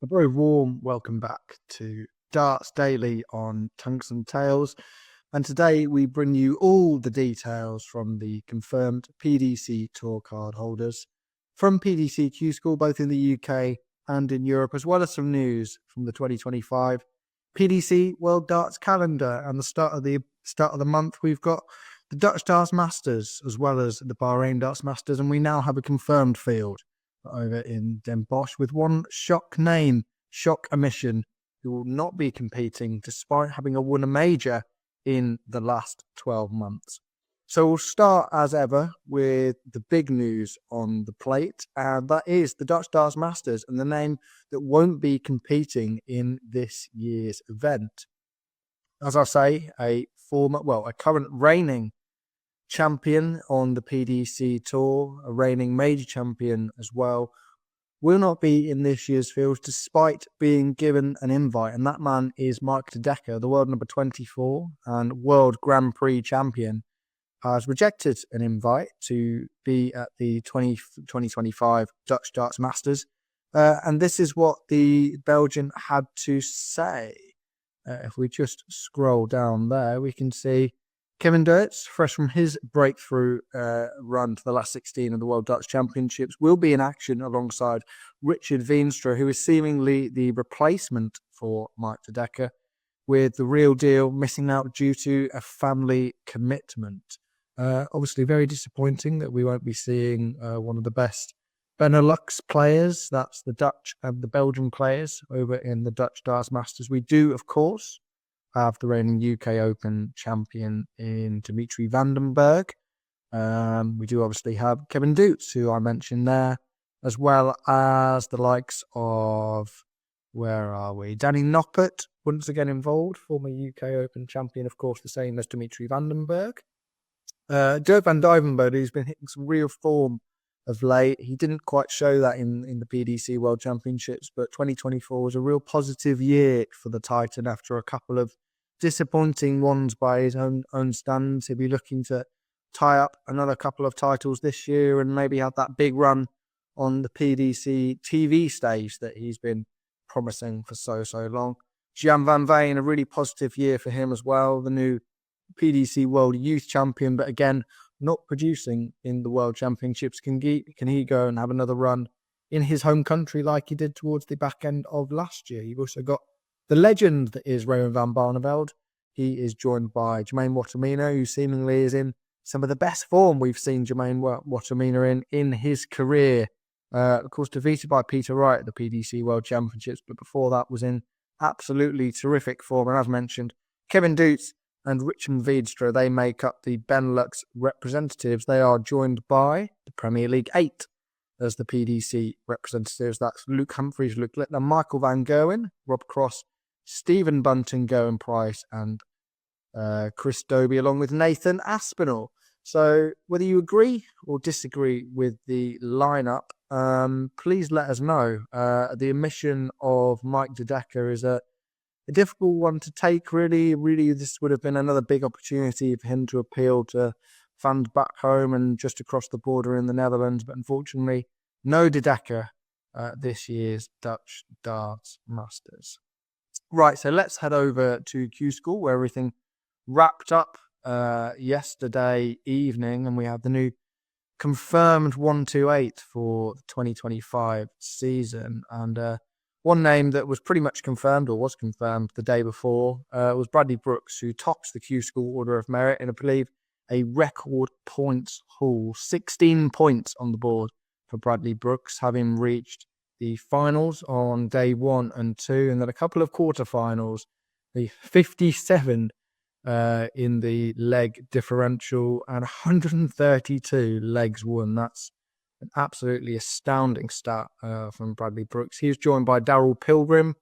A very warm welcome back to Darts Daily on Tungsten Tales. And today we bring you all the details from the confirmed PDC tour card holders from PDC QSchool, both in the UK and in Europe, as well as some news from the 2025 PDC World Darts calendar. And the start of the month, we've got the Dutch Darts Masters as well as the Bahrain Darts Masters, and we now have a confirmed field over in Den Bosch with one shock name, Shock Omission, who will not be competing despite having won a major in the last 12 months. So we'll start as ever with the big news on the plate, and that is the Dutch Darts Masters and the name that won't be competing in this year's event. As I say, a current reigning champion on the PDC tour, a reigning major champion as well, will not be in this year's field despite being given an invite. And that man is Mike De Decker, the world number 24 and world Grand Prix champion, has rejected an invite to be at the 2025 Dutch Darts Masters. And this is what the Belgian had to say. If we just scroll down there, we can see Kevin Dirts, fresh from his breakthrough run to the last 16 of the World Darts Championships, will be in action alongside Richard Veenstra, who is seemingly the replacement for Mike De Decker, with the real deal missing out due to a family commitment. Obviously, very disappointing that we won't be seeing one of the best Benelux players, that's the Dutch and the Belgian players, over in the Dutch Darts Masters. We do, of course, have the reigning UK Open champion in Dimitri van den Berg. We do obviously have Kevin Doots, who I mentioned there, as well as the likes of, Danny Noppert, once again involved, former UK Open champion, of course, the same as Dimitri van den Berg. Dirk van Dijvenbode, who's been hitting some real form of late. He didn't quite show that in the PDC World Championships, but 2024 was a real positive year for the Titan after a couple of disappointing ones by his own standards. He'll be looking to tie up another couple of titles this year and maybe have that big run on the PDC TV stage that he's been promising for so long. Jan van Veen, a really positive year for him as well, the new PDC World Youth Champion, but again, not producing in the World Championships. Can he go and have another run in his home country like he did towards the back end of last year? You've also got the legend that is Raymond van Barneveld. He is joined by Jermaine Wattimena, who seemingly is in some of the best form we've seen Jermaine Wattimena in his career. Of course, defeated by Peter Wright at the PDC World Championships, but before that was in absolutely terrific form. And as mentioned, Kevin Doots and Richard Veenstra, they make up the Benelux representatives. They are joined by the Premier League 8 as the PDC representatives. That's Luke Humphries, Luke Littler, Michael Van Gerwen, Rob Cross, Stephen Bunton, Gowan Price, and Chris Dobie, along with Nathan Aspinall. So whether you agree or disagree with the lineup, please let us know. The omission of Mike De Decker is a difficult one to take, really. This would have been another big opportunity for him to appeal to fans back home and just across the border in the Netherlands. But unfortunately, no De Decker this year's Dutch Darts Masters. Right, so let's head over to QSchool, where everything wrapped up yesterday evening, and we have the new confirmed 128 for the 2025 season. And one name that was pretty much confirmed, or was confirmed the day before, was Bradley Brooks, who tops the QSchool Order of Merit in, I believe, a record points haul. 16 points on the board for Bradley Brooks, having reached the finals on day 1 and 2, and then a couple of quarterfinals, the 57 in the leg differential and 132 legs won. That's an absolutely astounding stat from Bradley Brooks. He was joined by Darryl Pilgrim,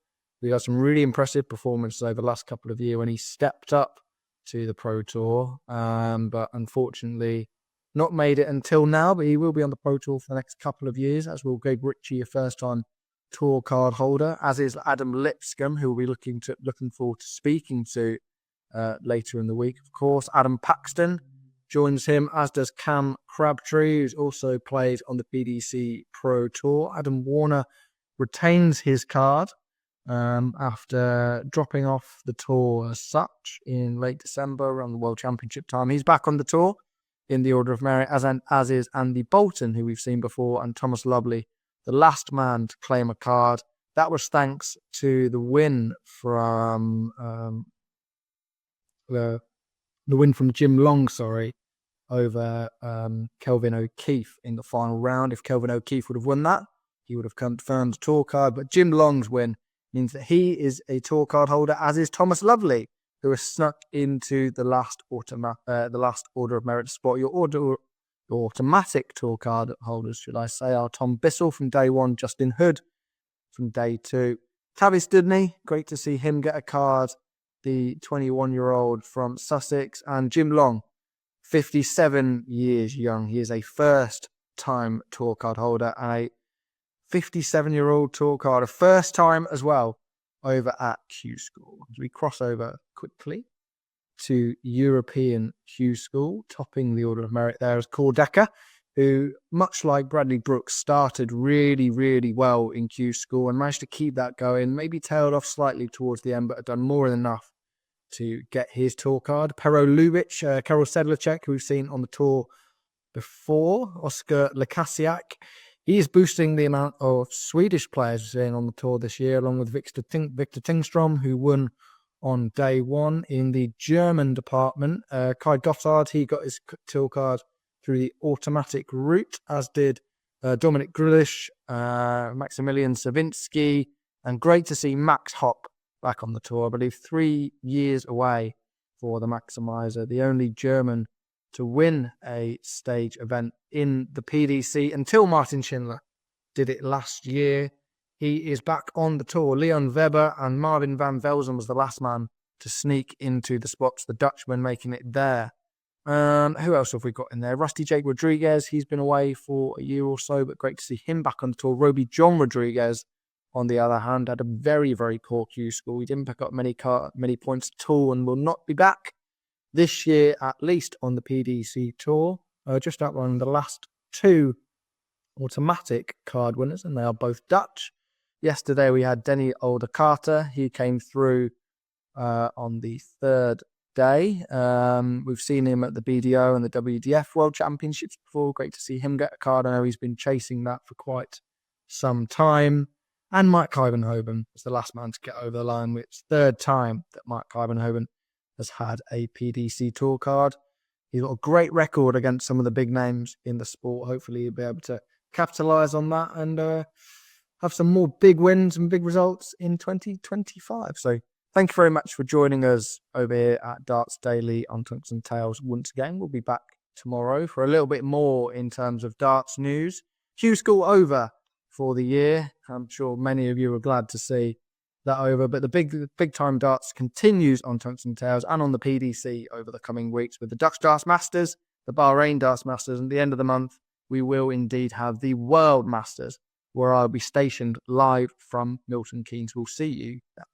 who had some really impressive performances over the last couple of years when he stepped up to the Pro Tour, but unfortunately not made it until now. But he will be on the Pro Tour for the next couple of years, as will Gabe Ritchie, a first-time tour card holder, as is Adam Lipscomb, who will be looking forward to speaking to later in the week. Of course, Adam Paxton joins him, as does Cam Crabtree, who's also played on the PDC Pro Tour. Adam Warner retains his card after dropping off the tour as such in late December around the World Championship time. He's back on the tour in the order of merit, as is Andy Bolton, who we've seen before, and Thomas Lovely, the last man to claim a card. That was thanks to the win from the win from Jim Long, over Kelvin O'Keefe in the final round. If Kelvin O'Keefe would have won that, he would have confirmed the tour card. But Jim Long's win means that he is a tour card holder, as is Thomas Lovely, who has snuck into the last order of merit spot. Your automatic tour card holders, should I say, are Tom Bissell from day one, Justin Hood from day two, Tavis Dudney, great to see him get a card, the 21-year-old from Sussex, and Jim Long, 57 years young. He is a first-time tour card holder and a 57-year-old tour card, a first time as well, over at QSchool. As we cross over quickly to European QSchool, topping the order of merit there is Core Decker, who, much like Bradley Brooks, started really, really well in QSchool and managed to keep that going, maybe tailed off slightly towards the end, but had done more than enough to get his tour card. Pero Lubic, Karol Sedlacek, who we've seen on the tour before, Oscar Lekasiak. He is boosting the amount of Swedish players we're seeing on the tour this year, along with Victor Tingstrom, who won on day one. In the German department, Kai Gothard, he got his tour card through the automatic route, as did Dominik Grulich, Maximilian Savinsky, and great to see Max Hopp back on the tour. I believe 3 years away for the Maximizer, the only German to win a stage event in the PDC until Martin Schindler did it last year. He is back on the tour. Leon Weber and Marvin van Velzen was the last man to sneak into the spots, the Dutchman making it there. Who else have we got in there? Rusty Jake Rodriguez, he's been away for a year or so, but great to see him back on the tour. Roby John Rodriguez, on the other hand, had a very, very poor QSchool. He didn't pick up many points at all and will not be back this year, at least on the PDC Tour. Just outlining the last two automatic card winners, and they are both Dutch. Yesterday we had Denny Older-Carter. He came through on the third day. We've seen him at the BDO and the WDF World Championships before. Great to see him get a card. I know he's been chasing that for quite some time. And Mike Ivanhoven was the last man to get over the line, which third time that Mike Ivanhoven has had a PDC Tour card. He's got a great record against some of the big names in the sport. Hopefully he'll be able to capitalise on that and have some more big wins and big results in 2025. So thank you very much for joining us over here at Darts Daily on Tungsten Tales once again. We'll be back tomorrow for a little bit more in terms of darts news. QSchool over for the year. I'm sure many of you are glad to see that over, but the big time darts continues on Tungsten Tales and on the PDC over the coming weeks with the Dutch Darts Masters, the Bahrain Darts Masters, and at the end of the month we will indeed have the World Masters, where I'll be stationed live from Milton Keynes. We'll see you then.